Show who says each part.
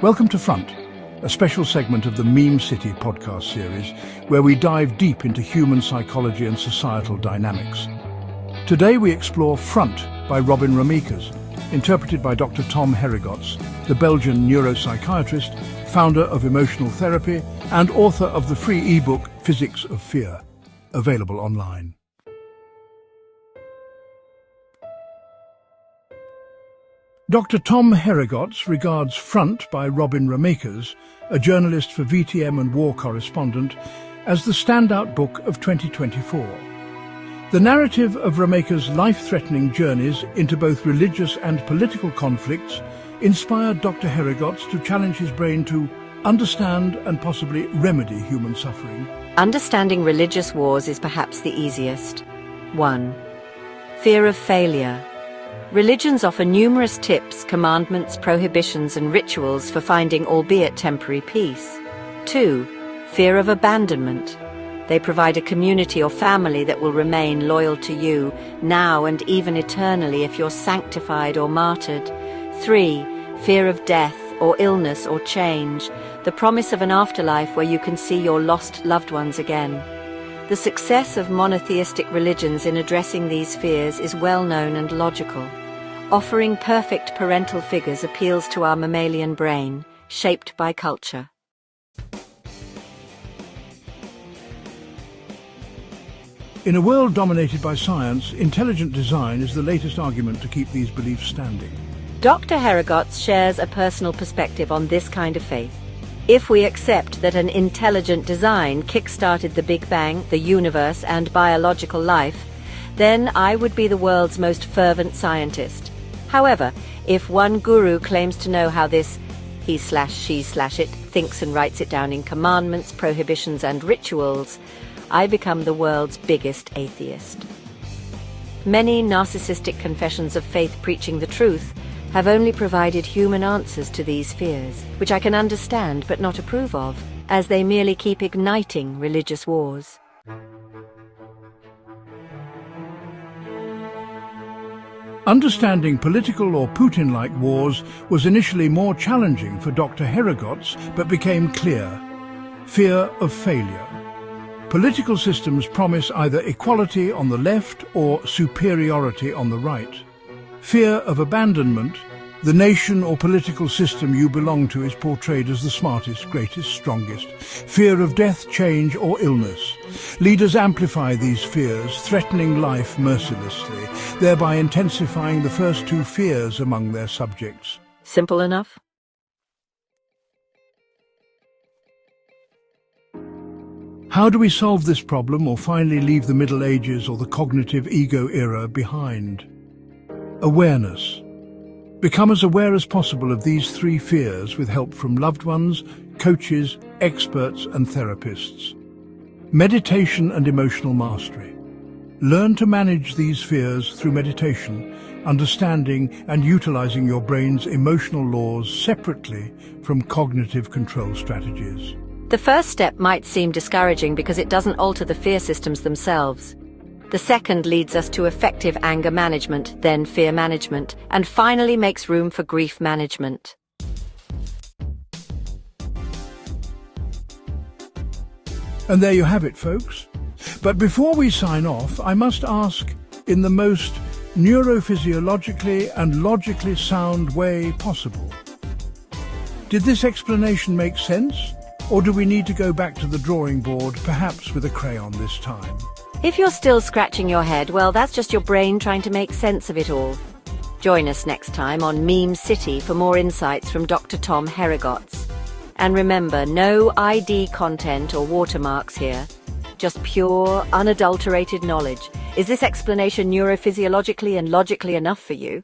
Speaker 1: Welcome to Front, a special segment of the Meme City podcast series where we dive deep into human psychology and societal dynamics. Today we explore Front by Robin Ramaekers, interpreted by Dr. Tom Herregotz, the Belgian neuropsychiatrist, founder of emotional therapy and author of the free ebook Physics of Fear, available online. Dr. Tom Herregotz regards Front by Robin Ramaekers, a journalist for VTM and war correspondent, as the standout book of 2024. The narrative of Ramaekers' life-threatening journeys into both religious and political conflicts inspired Dr. Herregotz to challenge his brain to understand and possibly remedy human suffering.
Speaker 2: Understanding religious wars is perhaps the easiest. 1. Fear of failure. Religions offer numerous tips, commandments, prohibitions and rituals for finding albeit temporary peace. 2. Fear of abandonment. They provide a community or family that will remain loyal to you, now and even eternally if you're sanctified or martyred. 3. Fear of death or illness or change, the promise of an afterlife where you can see your lost loved ones again. The success of monotheistic religions in addressing these fears is well known and logical. Offering perfect parental figures appeals to our mammalian brain, shaped by culture.
Speaker 1: In a world dominated by science, intelligent design is the latest argument to keep these beliefs standing.
Speaker 2: Dr. Herregotz shares a personal perspective on this kind of faith. If we accept that an intelligent design kick-started the Big Bang, the universe, and biological life, then I would be the world's most fervent scientist. However, if one guru claims to know how this he/she/it thinks and writes it down in commandments, prohibitions, and rituals, I become the world's biggest atheist. Many narcissistic confessions of faith preaching the truth have only provided human answers to these fears, which I can understand but not approve of, as they merely keep igniting religious wars.
Speaker 1: Understanding political or Putin-like wars was initially more challenging for Dr. Herregotz, but became clear. Fear of failure. Political systems promise either equality on the left or superiority on the right. Fear of abandonment. The nation or political system you belong to is portrayed as the smartest, greatest, strongest. Fear of death, change, or illness. Leaders amplify these fears, threatening life mercilessly, thereby intensifying the first two fears among their subjects.
Speaker 2: Simple enough?
Speaker 1: How do we solve this problem or finally leave the Middle Ages or the cognitive ego era behind? Awareness. Become as aware as possible of these three fears with help from loved ones, coaches, experts and therapists. Meditation and emotional mastery. Learn to manage these fears through meditation, understanding and utilizing your brain's emotional laws separately from cognitive control strategies.
Speaker 2: The first step might seem discouraging because it doesn't alter the fear systems themselves. The second leads us to effective anger management, then fear management, and finally makes room for grief management.
Speaker 1: And there you have it, folks. But before we sign off, I must ask, in the most neurophysiologically and logically sound way possible, did this explanation make sense? Or do we need to go back to the drawing board, perhaps with a crayon this time?
Speaker 2: If you're still scratching your head, well, that's just your brain trying to make sense of it all. Join us next time on Meme City for more insights from Dr. Tom Herregotz. And remember, no ID content or watermarks here. Just pure, unadulterated knowledge. Is this explanation neurophysiologically and logically enough for you?